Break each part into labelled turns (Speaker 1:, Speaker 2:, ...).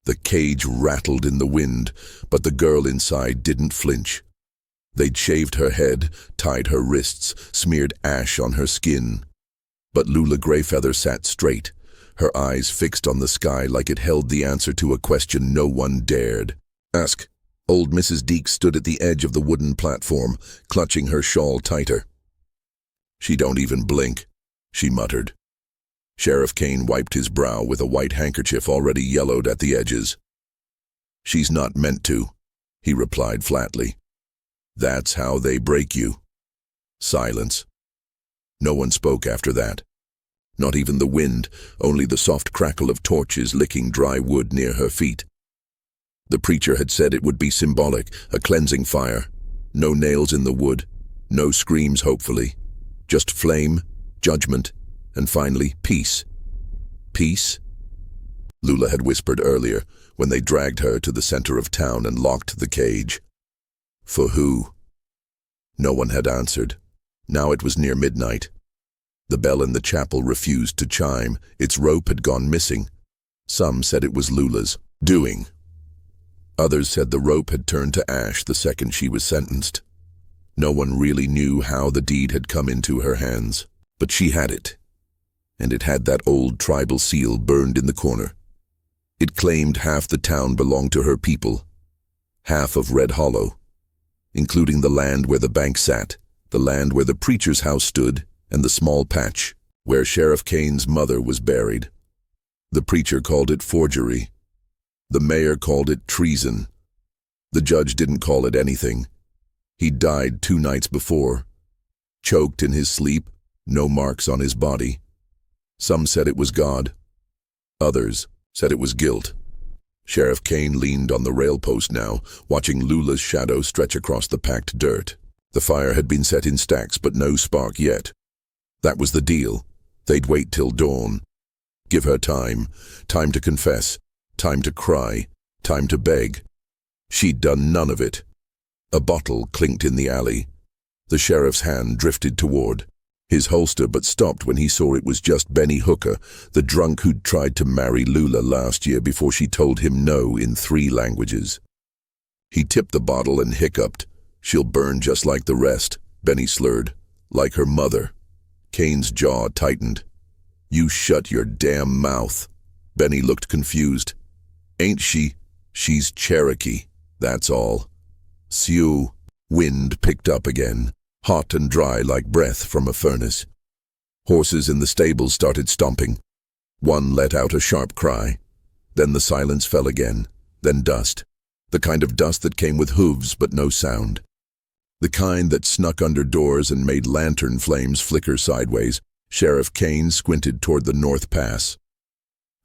Speaker 1: The cage rattled in the wind, but the girl inside didn't flinch. They'd shaved her head, tied her wrists, smeared ash on her skin. But Lula Greyfeather sat straight, her eyes fixed on the sky like it held the answer to a question no one dared ask. Old Mrs. Deek stood at the edge of the wooden platform, clutching her shawl tighter. "She don't even blink," she muttered. Sheriff Kane wiped his brow with a white handkerchief already yellowed at the edges. "She's not meant to," he replied flatly. "That's how they break you." Silence. No one spoke after that. Not even the wind, only the soft crackle of torches licking dry wood near her feet. The preacher had said it would be symbolic, a cleansing fire. No nails in the wood, no screams hopefully. Just flame, judgment, and finally peace. Peace? Lula had whispered earlier, when they dragged her to the center of town and locked the cage. For who? No one had answered. Now it was near midnight. The bell in the chapel refused to chime. Its rope had gone missing. Some said it was Lula's doing. Others said the rope had turned to ash the second she was sentenced. No one really knew how the deed had come into her hands, but she had it. And it had that old tribal seal burned in the corner. It claimed half the town belonged to her people, half of Red Hollow, including the land where the bank sat, the land where the preacher's house stood, and the small patch where Sheriff Kane's mother was buried. The preacher called it forgery. The mayor called it treason. The judge didn't call it anything. He died 2 nights before, choked in his sleep, no marks on his body. Some said it was God. Others said it was guilt. Sheriff Kane leaned on the rail post now, watching Lula's shadow stretch across the packed dirt. The fire had been set in stacks, but no spark yet. That was the deal. They'd wait till dawn. Give her time. Time to confess. Time to cry. Time to beg. She'd done none of it. A bottle clinked in the alley. The sheriff's hand drifted toward his holster, but stopped when he saw it was just Benny Hooker, the drunk who'd tried to marry Lula last year before she told him no in 3 languages. He tipped the bottle and hiccuped. "She'll burn just like the rest," Benny slurred. "Like her mother." Kane's jaw tightened. "You shut your damn mouth." Benny looked confused. "Ain't she? She's Cherokee, that's all." Sioux. Wind picked up again, hot and dry like breath from a furnace. Horses in the stables started stomping. One let out a sharp cry. Then the silence fell again. Then dust. The kind of dust that came with hooves but no sound. The kind that snuck under doors and made lantern flames flicker sideways. Sheriff Kane squinted toward the North Pass.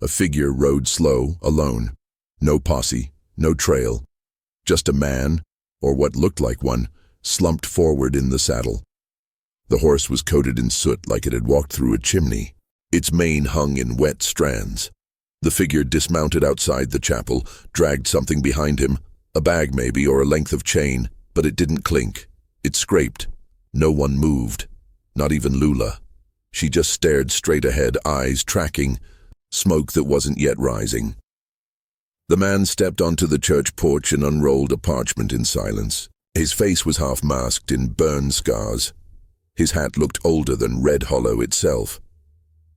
Speaker 1: A figure rode slow, alone. No posse, no trail. Just a man, or what looked like one, slumped forward in the saddle. The horse was coated in soot like it had walked through a chimney. Its mane hung in wet strands. The figure dismounted outside the chapel, dragged something behind him, a bag maybe, or a length of chain, but it didn't clink. It scraped. No one moved. Not even Lula. She just stared straight ahead, eyes tracking, smoke that wasn't yet rising. The man stepped onto the church porch and unrolled a parchment in silence. His face was half masked in burn scars. His hat looked older than Red Hollow itself.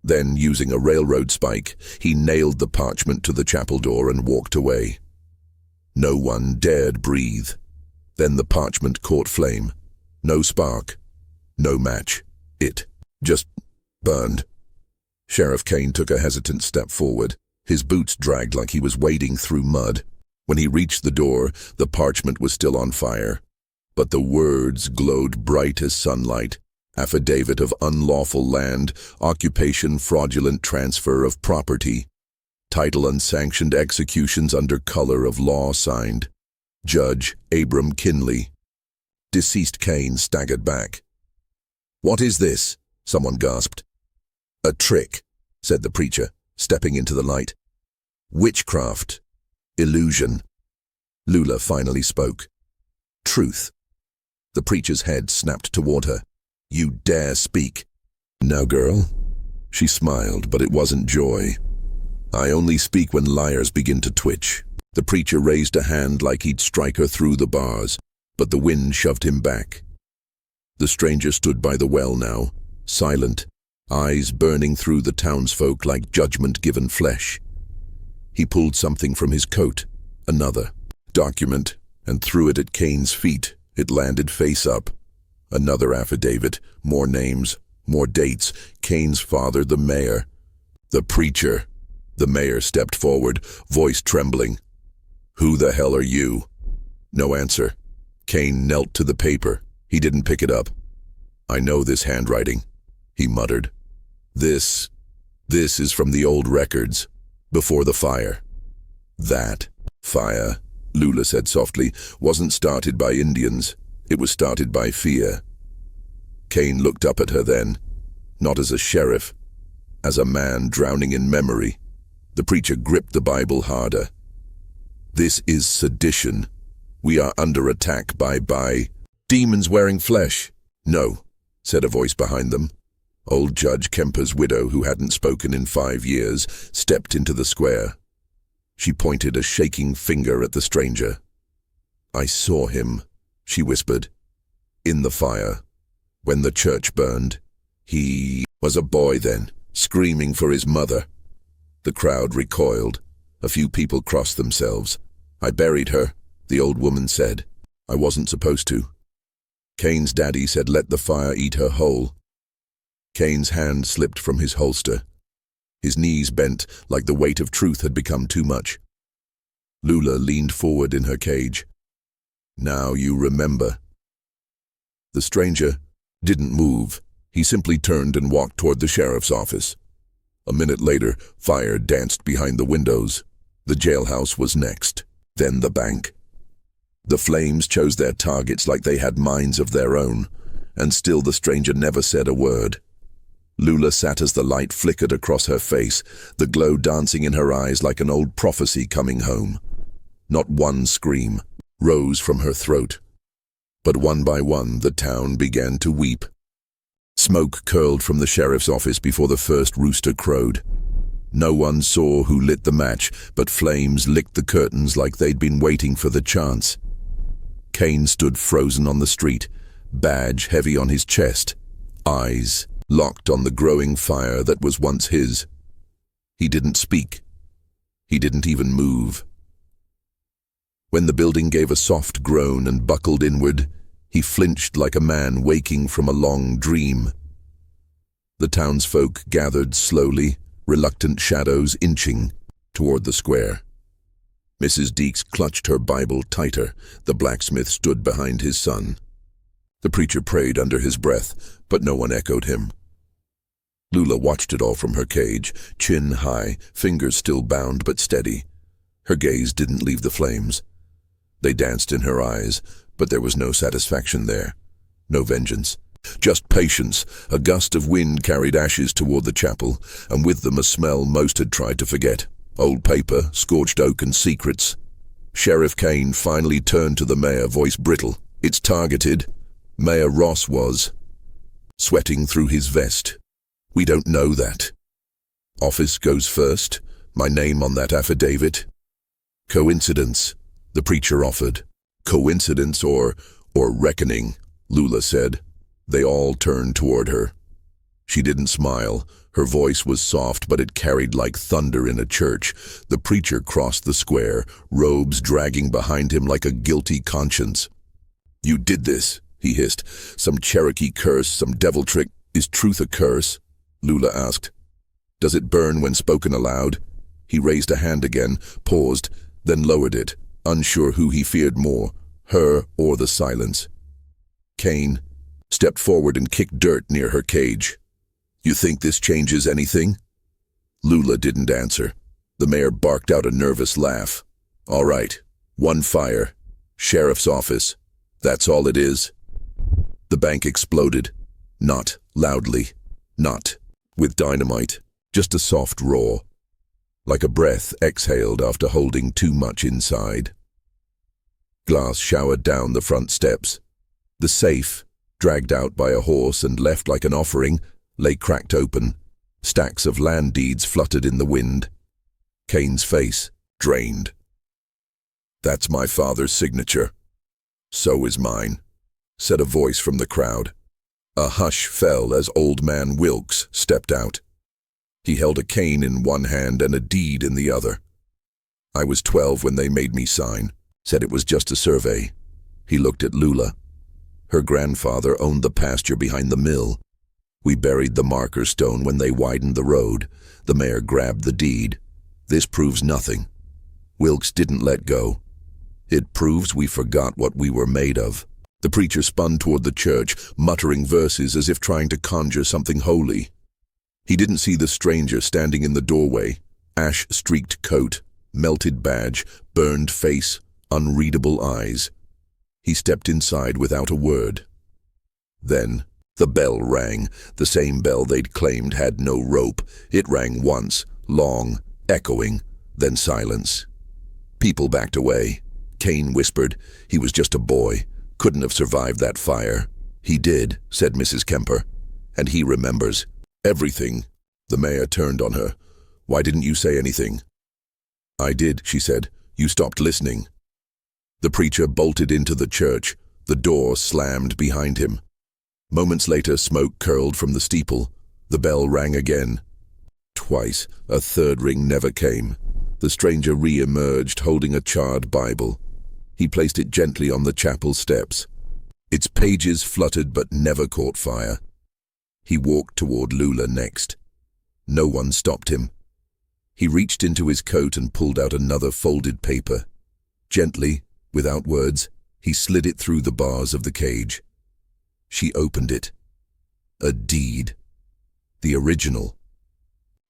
Speaker 1: Then, using a railroad spike, he nailed the parchment to the chapel door and walked away. No one dared breathe. Then the parchment caught flame. No spark. No match. It just burned. Sheriff Kane took a hesitant step forward. His boots dragged like he was wading through mud. When he reached the door, the parchment was still on fire. But the words glowed bright as sunlight. Affidavit of unlawful land, occupation, fraudulent transfer of property. Title unsanctioned executions under color of law signed. Judge Abram Kinley. Deceased Kane staggered back. "What is this?" someone gasped. "A trick," said the preacher, stepping into the light. "Witchcraft. Illusion." Lula finally spoke. "Truth." The preacher's head snapped toward her. "You dare speak." "Now, girl." She smiled, but it wasn't joy. I only speak when liars begin to twitch. The preacher raised a hand like he'd strike her through the bars, but the wind shoved him back. The stranger stood by the well now, silent, eyes burning through the townsfolk like judgment-given flesh. He pulled something from his coat, another document, and threw it at Kane's feet. It landed face up. Another affidavit, more names, more dates. Kane's father, the mayor. The preacher. The mayor stepped forward, voice trembling. "Who the hell are you?" No answer. Kane knelt to the paper. He didn't pick it up. "I know this handwriting," he muttered. This is from the old records, before the fire." "That fire," Lula said softly, "wasn't started by Indians. It was started by fear." Kane looked up at her then, not as a sheriff, as a man drowning in memory. The preacher gripped the Bible harder. "This is sedition. We are under attack by demons wearing flesh." "No," said a voice behind them. Old Judge Kemper's widow, who hadn't spoken in 5 years, stepped into the square. She pointed a shaking finger at the stranger. "I saw him," she whispered, "in the fire, when the church burned. He was a boy then, screaming for his mother." The crowd recoiled. A few people crossed themselves. "I buried her," the old woman said. "I wasn't supposed to." Kane's daddy said, "Let the fire eat her whole." Kane's hand slipped from his holster. His knees bent like the weight of truth had become too much. Lula leaned forward in her cage. "Now you remember." The stranger didn't move. He simply turned and walked toward the sheriff's office. A minute later, fire danced behind the windows. The jailhouse was next, then the bank. The flames chose their targets like they had minds of their own, and still the stranger never said a word. Lula sat as the light flickered across her face, the glow dancing in her eyes like an old prophecy coming home. Not one scream rose from her throat, but one by one the town began to weep. Smoke curled from the sheriff's office before the first rooster crowed. No one saw who lit the match, but flames licked the curtains like they'd been waiting for the chance. Kane stood frozen on the street, badge heavy on his chest, eyes locked on the growing fire that was once his. He didn't speak. He didn't even move. When the building gave a soft groan and buckled inward, he flinched like a man waking from a long dream. The townsfolk gathered slowly, reluctant shadows inching toward the square. Mrs. Deeks clutched her Bible tighter. The blacksmith stood behind his son. The preacher prayed under his breath, but no one echoed him. Lula watched it all from her cage, chin high, fingers still bound but steady. Her gaze didn't leave the flames. They danced in her eyes, but there was no satisfaction there, no vengeance. Just patience. A gust of wind carried ashes toward the chapel, and with them a smell most had tried to forget. Old paper, scorched oak, and secrets. Sheriff Kane finally turned to the mayor, voice brittle. "It's targeted." Mayor Ross was sweating through his vest. "We don't know that." "Office goes first. My name on that affidavit." "Coincidence," the preacher offered. "Coincidence or reckoning," Lula said. They all turned toward her. She didn't smile. Her voice was soft, but it carried like thunder in a church. The preacher crossed the square, robes dragging behind him like a guilty conscience. "You did this," he hissed. "Some Cherokee curse, some devil trick. Is truth a curse?" Lula asked. "Does it burn when spoken aloud?" He raised a hand again, paused, then lowered it, unsure who he feared more, her or the silence. Kane stepped forward and kicked dirt near her cage. "You think this changes anything?" Lula didn't answer. The mayor barked out a nervous laugh. "All right, one fire. Sheriff's office. That's all it is." The bank exploded. Not loudly. Not with dynamite. Just a soft roar. Like a breath exhaled after holding too much inside. Glass showered down the front steps. The safe, dragged out by a horse and left like an offering, lay cracked open. Stacks of land deeds fluttered in the wind. Kane's face drained. "That's my father's signature." "So is mine," said a voice from the crowd. A hush fell as old man Wilkes stepped out. He held a cane in one hand and a deed in the other. "I was 12 when they made me sign," said it was just a survey. He looked at Lula. Her grandfather owned the pasture behind the mill. "We buried the marker stone when they widened the road." The mayor grabbed the deed. "This proves nothing." Wilkes didn't let go. "It proves we forgot what we were made of." The preacher spun toward the church, muttering verses as if trying to conjure something holy. He didn't see the stranger standing in the doorway. Ash-streaked coat, melted badge, burned face, unreadable eyes. He stepped inside without a word. Then the bell rang, the same bell they'd claimed had no rope. It rang once, long, echoing, then silence. People backed away. Kane whispered, "He was just a boy. Couldn't have survived that fire." "He did," said Mrs. Kemper. "And he remembers everything." The mayor turned on her. "Why didn't you say anything?" "I did," she said. "You stopped listening." The preacher bolted into the church. The door slammed behind him. Moments later, smoke curled from the steeple. The bell rang again. Twice. A third ring never came. The stranger re-emerged, holding a charred Bible. He placed it gently on the chapel steps. Its pages fluttered but never caught fire. He walked toward Lula next. No one stopped him. He reached into his coat and pulled out another folded paper. Gently, without words, he slid it through the bars of the cage. She opened it. A deed. The original.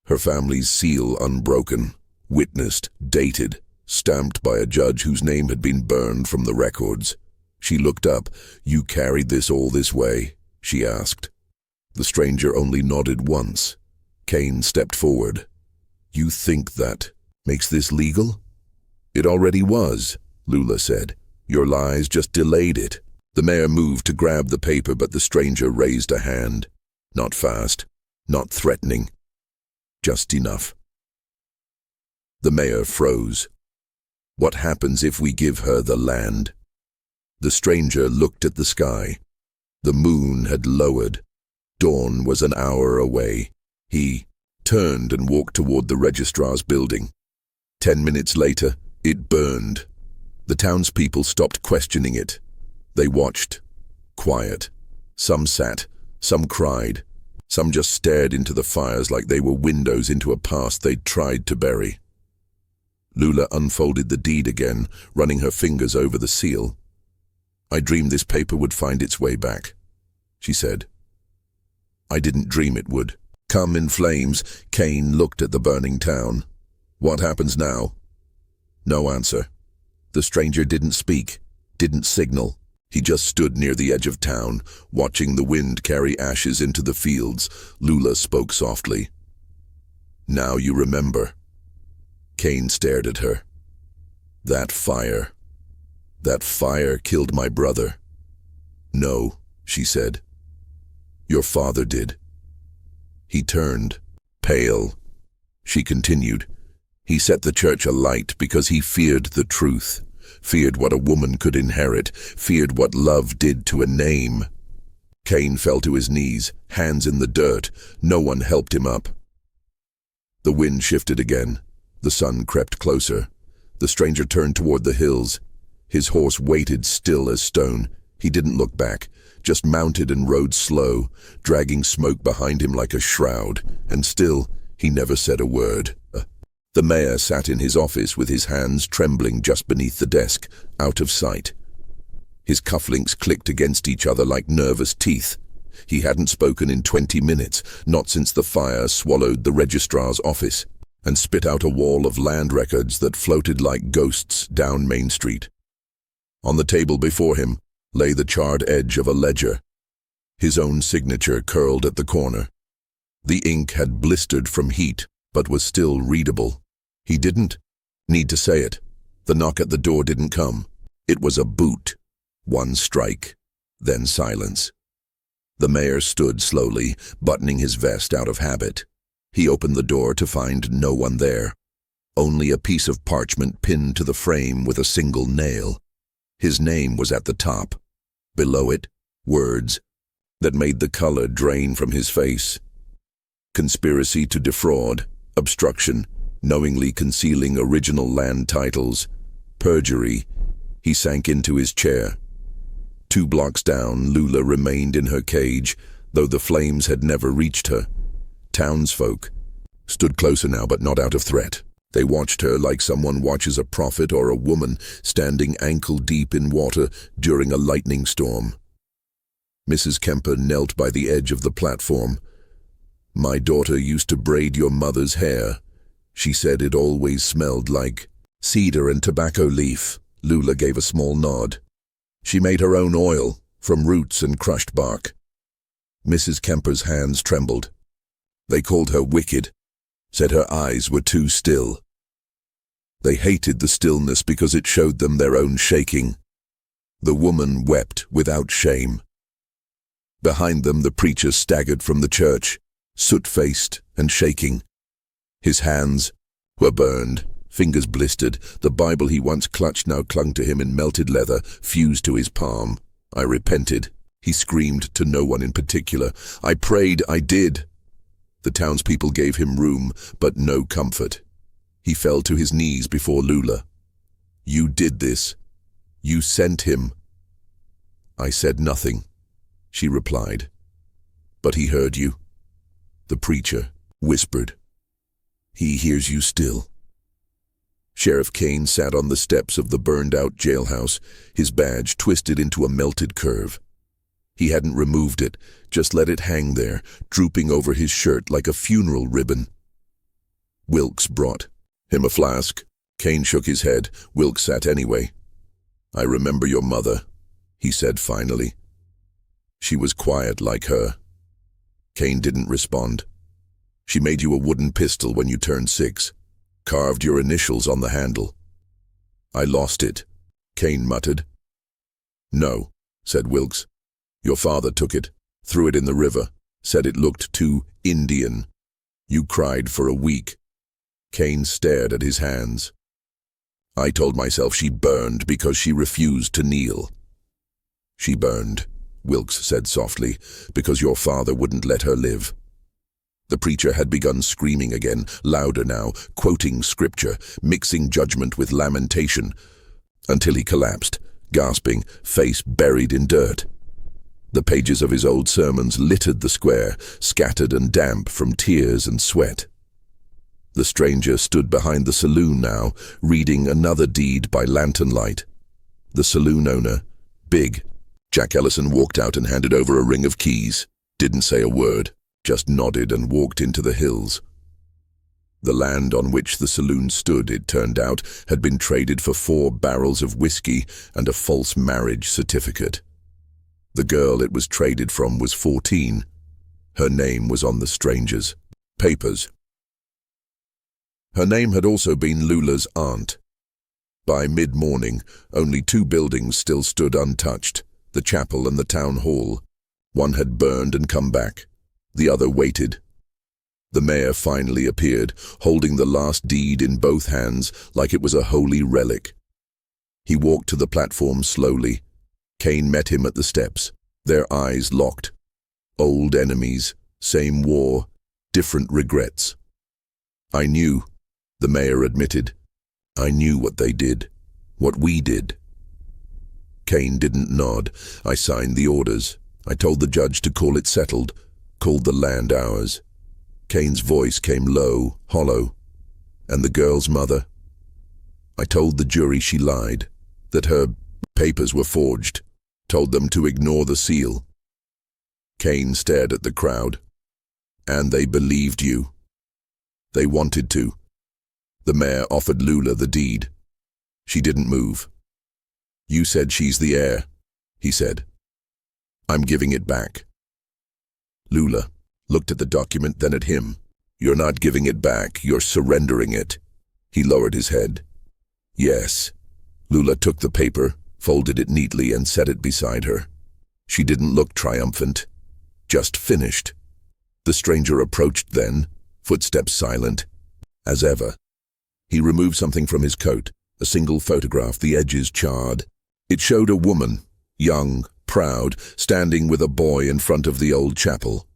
Speaker 1: Her family's seal unbroken, witnessed, dated, stamped by a judge whose name had been burned from the records. She looked up. "You carried this all this way?" she asked. The stranger only nodded once. Kane stepped forward. "You think that makes this legal?" "It already was," Lula said. "Your lies just delayed it." The mayor moved to grab the paper, but the stranger raised a hand. Not fast, not threatening. Just enough. The mayor froze. "What happens if we give her the land?" The stranger looked at the sky. The moon had lowered. Dawn was an hour away. He turned and walked toward the registrar's building. 10 minutes later, it burned. The townspeople stopped questioning it. They watched, quiet. Some sat, some cried, some just stared into the fires like they were windows into a past they'd tried to bury. Lula unfolded the deed again, running her fingers over the seal. "I dreamed this paper would find its way back," she said. "I didn't dream it would." Come in flames, Kane looked at the burning town. "What happens now?" No answer. The stranger didn't speak, didn't signal. He just stood near the edge of town, watching the wind carry ashes into the fields. Lula spoke softly. "Now you remember." Kane stared at her. That fire killed my brother." "No," she said. "Your father did." He turned, pale. She continued. "He set the church alight because he feared the truth, feared what a woman could inherit, feared what love did to a name." Kane fell to his knees, hands in the dirt. No one helped him up. The wind shifted again. The sun crept closer. The stranger turned toward the hills. His horse waited still as stone. He didn't look back, just mounted and rode slow, dragging smoke behind him like a shroud, and still he never said a word. The mayor sat in his office with his hands trembling just beneath the desk, out of sight. His cufflinks clicked against each other like nervous teeth. He hadn't spoken in 20 minutes, not since the fire swallowed the registrar's office and spit out a wall of land records that floated like ghosts down Main Street. On the table before him lay the charred edge of a ledger. His own signature curled at the corner. The ink had blistered from heat, but was still readable. He didn't need to say it. The knock at the door didn't come. It was a boot. One strike, then silence. The mayor stood slowly, buttoning his vest out of habit. He opened the door to find no one there. only a piece of parchment pinned to the frame with a single nail. His name was at the top. Below it, words that made the color drain from his face. Conspiracy to defraud, obstruction, knowingly concealing original land titles, perjury. He sank into his chair. 2 blocks down, Lula remained in her cage, though the flames had never reached her. Townsfolk stood closer now, but not out of threat. They watched her like someone watches a prophet or a woman standing ankle-deep in water during a lightning storm. Mrs. Kemper knelt by the edge of the platform. "My daughter used to braid your mother's hair. She said it always smelled like cedar and tobacco leaf." Lula gave a small nod. "She made her own oil, from roots and crushed bark." Mrs. Kemper's hands trembled. They called her wicked, said her eyes were too still. They hated the stillness because it showed them their own shaking. The woman wept without shame. Behind them, the preacher staggered from the church, soot-faced and shaking. His hands were burned, fingers blistered. The Bible he once clutched now clung to him in melted leather, fused to his palm. "I repented," he screamed to no one in particular. "I prayed, I did." The townspeople gave him room, but no comfort. He fell to his knees before Lula. "You did this. You sent him." "I said nothing," she replied. "But he heard you," the preacher whispered. "He hears you still." Sheriff Kane sat on the steps of the burned-out jailhouse, his badge twisted into a melted curve. He hadn't removed it, just let it hang there, drooping over his shirt like a funeral ribbon. Wilkes brought him a flask. Kane shook his head. Wilkes sat anyway. "I remember your mother," he said finally. "She was quiet like her." Kane didn't respond. "She made you a wooden pistol when you turned 6, carved your initials on the handle." "I lost it," Kane muttered. "No," said Wilkes. "Your father took it, threw it in the river, said it looked too Indian. You cried for a week." Kane stared at his hands. "I told myself she burned because she refused to kneel." "She burned," Wilkes said softly, "because your father wouldn't let her live." The preacher had begun screaming again, louder now, quoting scripture, mixing judgment with lamentation, until he collapsed, gasping, face buried in dirt. The pages of his old sermons littered the square, scattered and damp from tears and sweat. The stranger stood behind the saloon now, reading another deed by lantern light. The saloon owner, big, Jack Ellison, walked out and handed over a ring of keys. Didn't say a word, just nodded and walked into the hills. The land on which the saloon stood, it turned out, had been traded for 4 barrels of whiskey and a false marriage certificate. The girl it was traded from was 14. Her name was on the stranger's papers. Her name had also been Lula's aunt. By mid-morning, only 2 buildings still stood untouched, the chapel and the town hall. One had burned and come back. The other waited. The mayor finally appeared, holding the last deed in both hands like it was a holy relic. He walked to the platform slowly. Kane met him at the steps, their eyes locked. Old enemies, same war, different regrets. "I knew," the mayor admitted. "I knew what they did, what we did." Kane didn't nod. "I signed the orders. I told the judge to call it settled, called the land ours." Kane's voice came low, hollow. "And the girl's mother?" "I told the jury she lied, that her papers were forged, told them to ignore the seal." Kane stared at the crowd. "And they believed you?" "They wanted to." The mayor offered Lula the deed. She didn't move. "You said she's the heir," he said. "I'm giving it back." Lula looked at the document, then at him. "You're not giving it back, you're surrendering it." He lowered his head. "Yes." Lula took the paper, folded it neatly, and set it beside her. She didn't look triumphant, just finished. The stranger approached then, footsteps silent, as ever. He removed something from his coat, a single photograph, the edges charred. It showed a woman, young, proud, standing with a boy in front of the old chapel.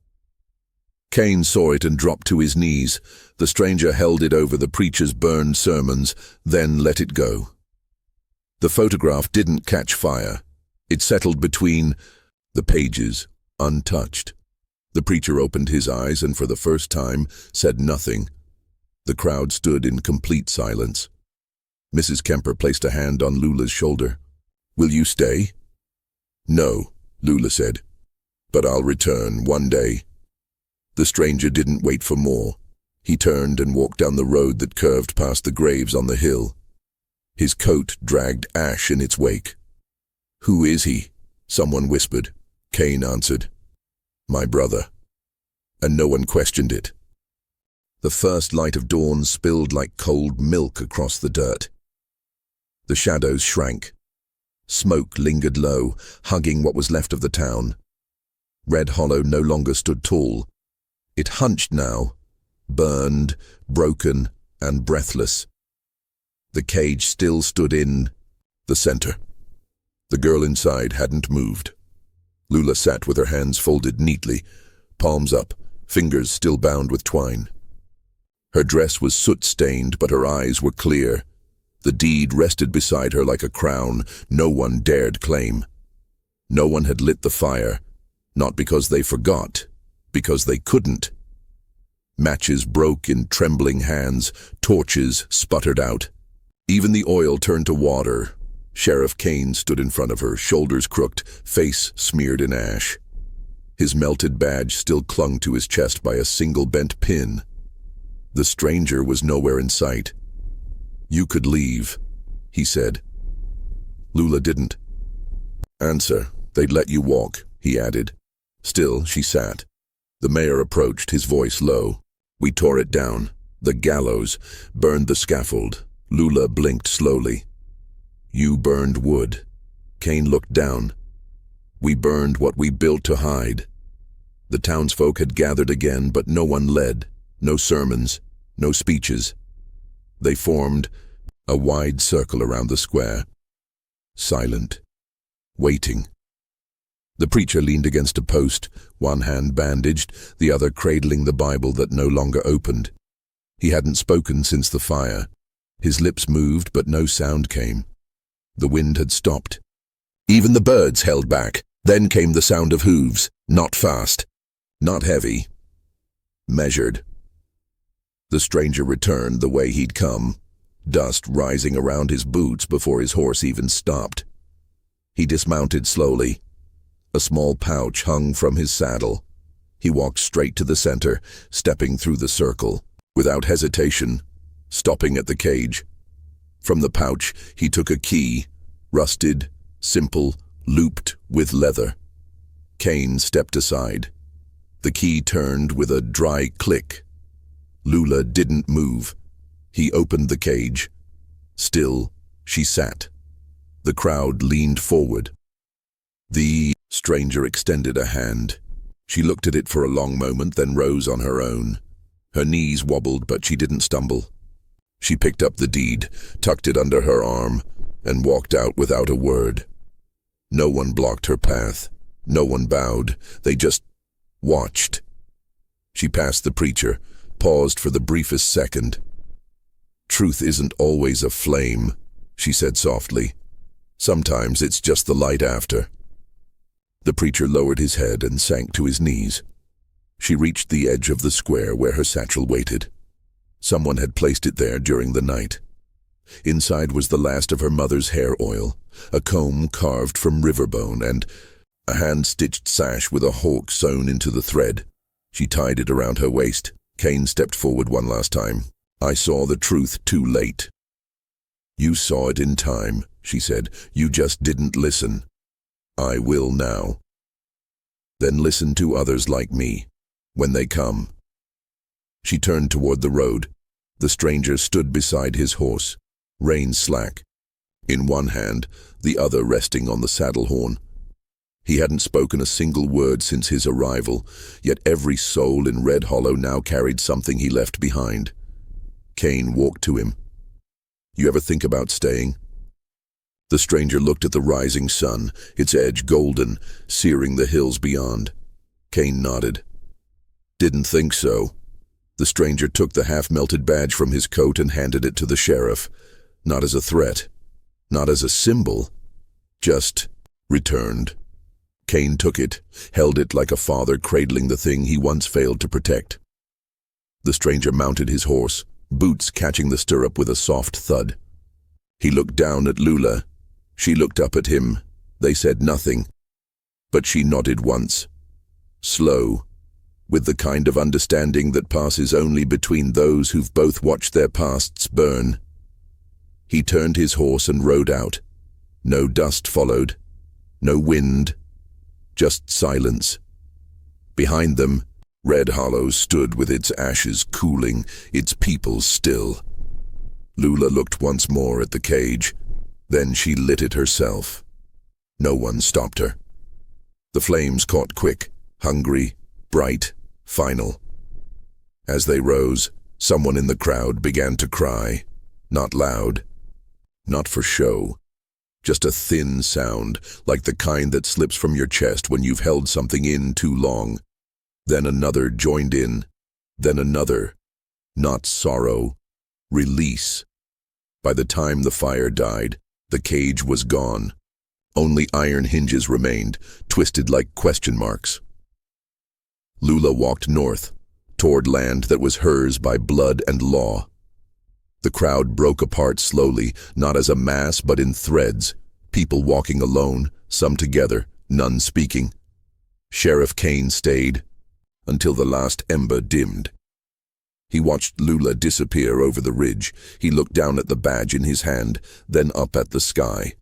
Speaker 1: Cain saw it and dropped to his knees. The stranger held it over the preacher's burned sermons, then let it go. The photograph didn't catch fire. It settled between the pages, untouched. The preacher opened his eyes and for the first time said nothing. The crowd stood in complete silence. Mrs. Kemper placed a hand on Lula's shoulder. "Will you stay?" "No," Lula said, "but I'll return one day." The stranger didn't wait for more. He turned and walked down the road that curved past the graves on the hill. His coat dragged ash in its wake. "Who is he?" someone whispered. Cain answered, "My brother." And no one questioned it. The first light of dawn spilled like cold milk across the dirt. The shadows shrank. Smoke lingered low, hugging what was left of the town. Red Hollow no longer stood tall. It hunched now, burned, broken, and breathless. The cage still stood in the center. The girl inside hadn't moved. Lula sat with her hands folded neatly, palms up, fingers still bound with twine. Her dress was soot-stained, but her eyes were clear. The deed rested beside her like a crown no one dared claim. No one had lit the fire, not because they forgot, because they couldn't. Matches broke in trembling hands, torches sputtered out. Even the oil turned to water. Sheriff Cain stood in front of her, shoulders crooked, face smeared in ash. His melted badge still clung to his chest by a single bent pin. The stranger was nowhere in sight. "You could leave," he said. Lula didn't. "Answer, they'd let you walk," he added. Still, she sat. The mayor approached, his voice low. "We tore it down. The gallows. Burned the scaffold." Lula blinked slowly. "You burned wood." Cain looked down. "We burned what we built to hide." The townsfolk had gathered again, but no one led. No sermons, no speeches. They formed a wide circle around the square. Silent. Waiting. The preacher leaned against a post, one hand bandaged, the other cradling the Bible that no longer opened. He hadn't spoken since the fire. His lips moved, but no sound came. The wind had stopped. Even the birds held back. Then came the sound of hooves, not fast, not heavy, measured. The stranger returned the way he'd come, dust rising around his boots before his horse even stopped. He dismounted slowly. A small pouch hung from his saddle. He walked straight to the center, stepping through the circle, without hesitation, stopping at the cage. From the pouch, he took a key, rusted, simple, looped with leather. Cain stepped aside. The key turned with a dry click. Lula didn't move. He opened the cage. Still, she sat. The crowd leaned forward. The stranger extended a hand. She looked at it for a long moment, then rose on her own. Her knees wobbled, but she didn't stumble. She picked up the deed, tucked it under her arm, and walked out without a word. No one blocked her path. No one bowed. They just watched. She passed the preacher, paused for the briefest second. "Truth isn't always a flame," she said softly. "Sometimes it's just the light after." The preacher lowered his head and sank to his knees. She reached the edge of the square where her satchel waited. Someone had placed it there during the night. Inside was the last of her mother's hair oil, a comb carved from river bone, and a hand-stitched sash with a hawk sewn into the thread. She tied it around her waist. Cain stepped forward one last time. "I saw the truth too late." "You saw it in time," she said. "You just didn't listen. I will now. Then listen to others like me, when they come." She turned toward the road. The stranger stood beside his horse, reins slack. In one hand, the other resting on the saddle horn. He hadn't spoken a single word since his arrival, yet every soul in Red Hollow now carried something he left behind. Cain walked to him, You ever think about staying?" The stranger looked at the rising sun, its edge golden, searing the hills beyond. Kane nodded. "Didn't think so." The stranger took the half-melted badge from his coat and handed it to the sheriff. Not as a threat, not as a symbol, just returned. Kane took it, held it like a father cradling the thing he once failed to protect. The stranger mounted his horse, boots catching the stirrup with a soft thud. He looked down at Lula. She looked up at him. They said nothing, but she nodded once. Slow, with the kind of understanding that passes only between those who've both watched their pasts burn. He turned his horse and rode out. No dust followed, no wind, just silence. Behind them, Red Hollow stood with its ashes cooling, its people still. Lula looked once more at the cage, then she lit it herself. No one stopped her. The flames caught quick, hungry, bright, final. As they rose, someone in the crowd began to cry, not loud, not for show. Just a thin sound, like the kind that slips from your chest when you've held something in too long. Then another joined in, then another. Not sorrow, release. By the time the fire died, the cage was gone. Only iron hinges remained, twisted like question marks. Lula walked north, toward land that was hers by blood and law. The crowd broke apart slowly, not as a mass but in threads, people walking alone, some together, none speaking. Sheriff Kane stayed, until the last ember dimmed. He watched Lula disappear over the ridge. He looked down at the badge in his hand, then up at the sky.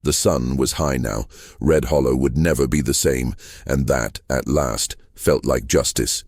Speaker 1: The sun was high now. Red Hollow would never be the same, and that, at last, felt like justice.